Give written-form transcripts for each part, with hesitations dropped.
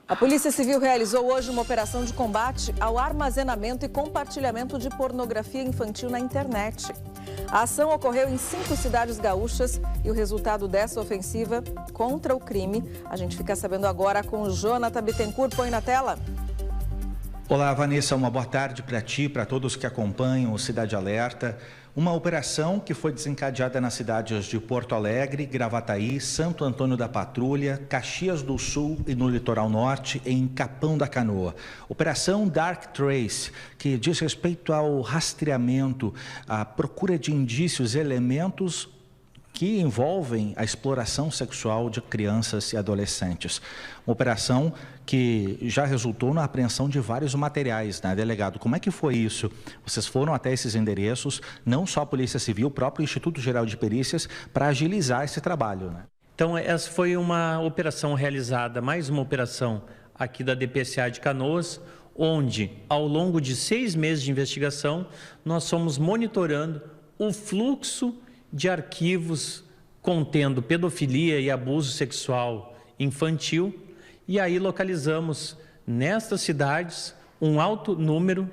A Polícia Civil realizou hoje uma operação de combate ao armazenamento e compartilhamento de pornografia infantil na internet. A ação ocorreu em 5 cidades gaúchas e o resultado dessa ofensiva contra o crime, a gente fica sabendo agora com o Jonathan Bittencourt. Põe na tela. Olá, Vanessa, uma boa tarde para ti, para todos que acompanham o Cidade Alerta. Uma operação que foi desencadeada nas cidades de Porto Alegre, Gravataí, Santo Antônio da Patrulha, Caxias do Sul e no Litoral Norte, em Capão da Canoa. Operação Dark Trace, que diz respeito ao rastreamento, à procura de indícios, elementos que envolvem a exploração sexual de crianças e adolescentes. Uma operação que já resultou na apreensão de vários materiais, né, delegado? Como é que foi isso? Vocês foram até esses endereços, não só a Polícia Civil, o próprio Instituto Geral de Perícias, para agilizar esse trabalho, né? Então, essa foi uma operação realizada, mais uma operação aqui da DPCA de Canoas, onde, ao longo de 6 meses de investigação, nós fomos monitorando o fluxo de arquivos contendo pedofilia e abuso sexual infantil, e aí localizamos nestas cidades um alto número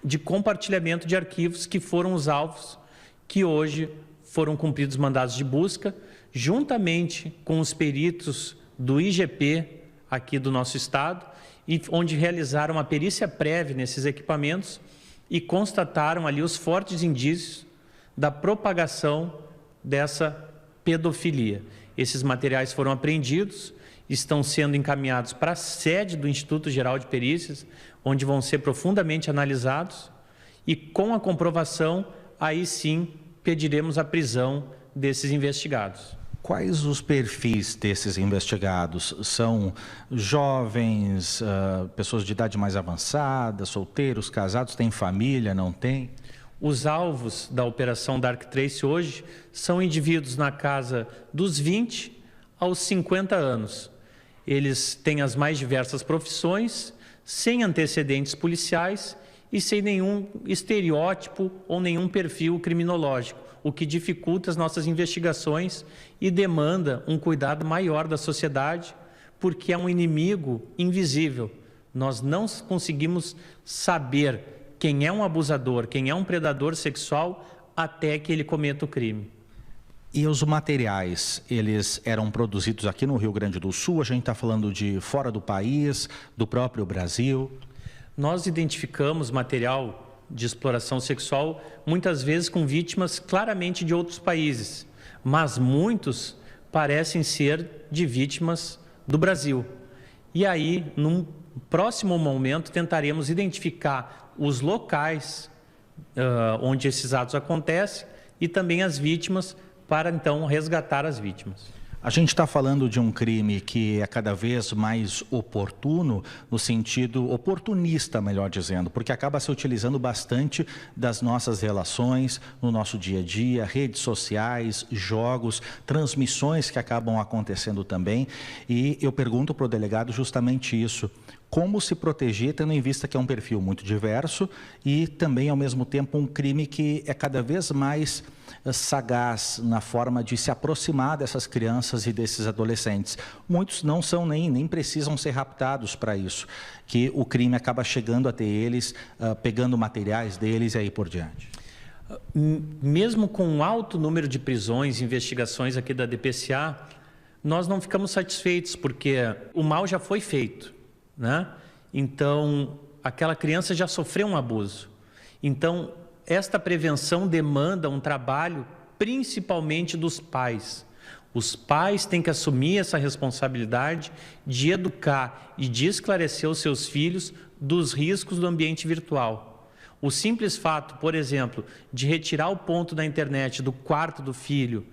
de compartilhamento de arquivos que foram os alvos que hoje foram cumpridos mandados de busca, juntamente com os peritos do IGP aqui do nosso estado, e onde realizaram uma perícia prévia nesses equipamentos e constataram ali os fortes indícios da propagação dessa pedofilia. Esses materiais foram apreendidos, estão sendo encaminhados para a sede do Instituto Geral de Perícias, onde vão ser profundamente analisados e, com a comprovação, aí sim pediremos a prisão desses investigados. Quais os perfis desses investigados? São jovens, pessoas de idade mais avançada, solteiros, casados, têm família, não têm? Os alvos da Operação Dark Trace hoje são indivíduos na casa dos 20 aos 50 anos. Eles têm as mais diversas profissões, sem antecedentes policiais e sem nenhum estereótipo ou nenhum perfil criminológico, o que dificulta as nossas investigações e demanda um cuidado maior da sociedade, porque é um inimigo invisível. Nós não conseguimos saber quem é um abusador, quem é um predador sexual, até que ele cometa o crime. E os materiais, eles eram produzidos aqui no Rio Grande do Sul? A gente está falando de fora do país, do próprio Brasil? Nós identificamos material de exploração sexual, muitas vezes com vítimas claramente de outros países, mas muitos parecem ser de vítimas do Brasil. E aí, num próximo momento, tentaremos identificar os locais onde esses atos acontecem e também as vítimas, para então resgatar as vítimas. A gente está falando de um crime que é cada vez mais oportuno, no sentido oportunista, melhor dizendo, porque acaba se utilizando bastante das nossas relações no nosso dia a dia, redes sociais, jogos, transmissões que acabam acontecendo também. E eu pergunto para o delegado justamente isso: como se proteger, tendo em vista que é um perfil muito diverso e também, ao mesmo tempo, um crime que é cada vez mais sagaz na forma de se aproximar dessas crianças e desses adolescentes. Muitos não são nem precisam ser raptados para isso, que o crime acaba chegando até eles, pegando materiais deles e aí por diante. Mesmo com um alto número de prisões e investigações aqui da DPCA, nós não ficamos satisfeitos, porque o mal já foi feito, né? Então, aquela criança já sofreu um abuso. Então, esta prevenção demanda um trabalho principalmente dos pais. Os pais têm que assumir essa responsabilidade de educar e de esclarecer os seus filhos dos riscos do ambiente virtual. O simples fato, por exemplo, de retirar o ponto da internet do quarto do filho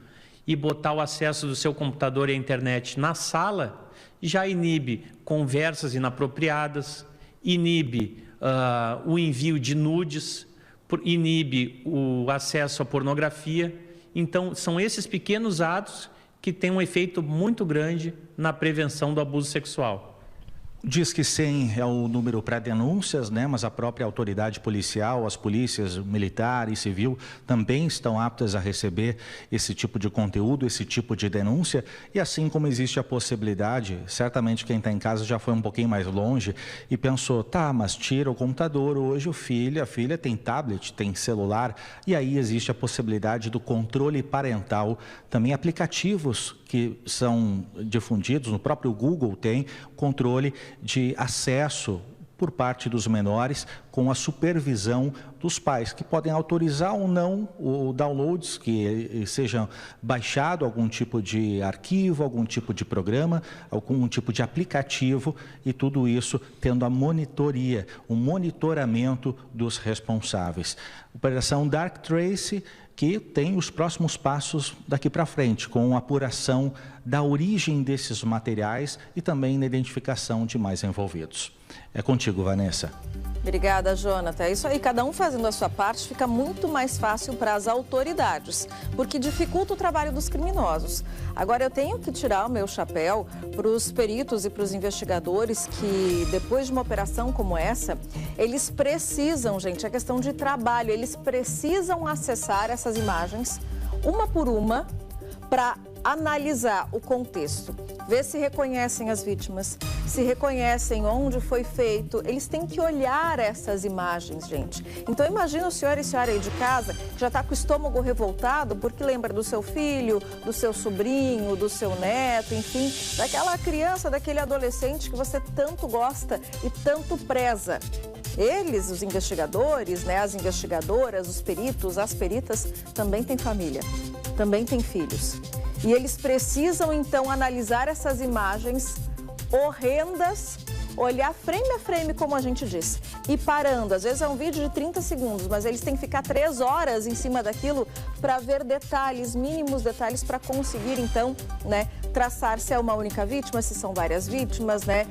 e botar o acesso do seu computador e a internet na sala, já inibe conversas inapropriadas, inibe o envio de nudes, inibe o acesso à pornografia. Então, são esses pequenos atos que têm um efeito muito grande na prevenção do abuso sexual. Disque 100 é o número para denúncias, né? Mas a própria autoridade policial, as polícias militar e civil também estão aptas a receber esse tipo de conteúdo, esse tipo de denúncia. E assim como existe a possibilidade, certamente quem está em casa já foi um pouquinho mais longe e pensou, tá, mas tira o computador, hoje a filha tem tablet, tem celular, e aí existe a possibilidade do controle parental, também aplicativos que são difundidos, no próprio Google tem controle de acesso por parte dos menores com a supervisão dos pais, que podem autorizar ou não o downloads, que seja baixado algum tipo de arquivo, algum tipo de programa, algum tipo de aplicativo, e tudo isso tendo a monitoria, o monitoramento dos responsáveis. Operação Dark Trace, que tem os próximos passos daqui para frente, com a apuração da origem desses materiais e também na identificação de mais envolvidos. É contigo, Vanessa. Obrigada, Jonathan. É isso aí, cada um fazendo a sua parte fica muito mais fácil para as autoridades, porque dificulta o trabalho dos criminosos. Agora, eu tenho que tirar o meu chapéu para os peritos e para os investigadores que, depois de uma operação como essa, eles precisam, gente, é questão de trabalho, eles precisam acessar essas imagens, uma por uma, para analisar o contexto, ver se reconhecem as vítimas, se reconhecem onde foi feito. Eles têm que olhar essas imagens, gente. Então, imagina o senhor e senhora aí de casa que já está com o estômago revoltado porque lembra do seu filho, do seu sobrinho, do seu neto, enfim, daquela criança, daquele adolescente que você tanto gosta e tanto preza. Eles, os investigadores, né, as investigadoras, os peritos, as peritas, também têm família, também têm filhos. E eles precisam, então, analisar essas imagens horrendas, olhar frame a frame, como a gente disse, e parando. Às vezes é um vídeo de 30 segundos, mas eles têm que ficar 3 horas em cima daquilo para ver detalhes, mínimos detalhes, para conseguir, então, né, traçar se é uma única vítima, se são várias vítimas, né,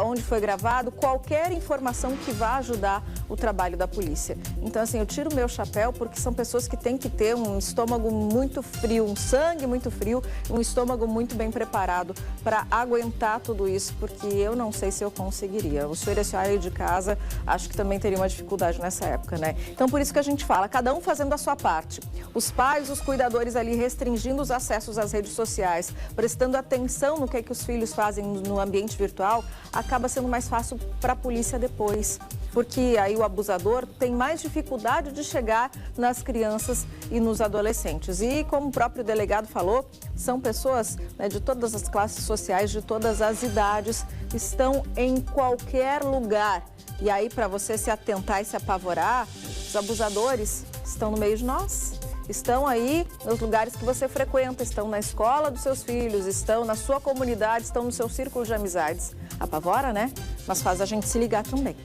onde foi gravado, qualquer informação que vá ajudar o trabalho da polícia. Então, assim, eu tiro o meu chapéu porque são pessoas que têm que ter um estômago muito frio, um sangue muito frio, um estômago muito bem preparado para aguentar tudo isso, porque eu não sei se eu conseguiria. O senhor e a senhora aí de casa, acho que também teria uma dificuldade nessa época, né? Então, por isso que a gente fala, cada um fazendo a sua parte. Os pais, os cuidadores ali restringindo os acessos às redes sociais, prestando atenção no que os filhos fazem no ambiente virtual, acaba sendo mais fácil para a polícia depois. Porque aí o abusador tem mais dificuldade de chegar nas crianças e nos adolescentes. E como o próprio delegado falou, são pessoas, né, de todas as classes sociais, de todas as idades, estão em qualquer lugar. E aí, para você se atentar e se apavorar, os abusadores estão no meio de nós. Estão aí nos lugares que você frequenta, estão na escola dos seus filhos, estão na sua comunidade, estão no seu círculo de amizades. Apavora, né? Mas faz a gente se ligar também.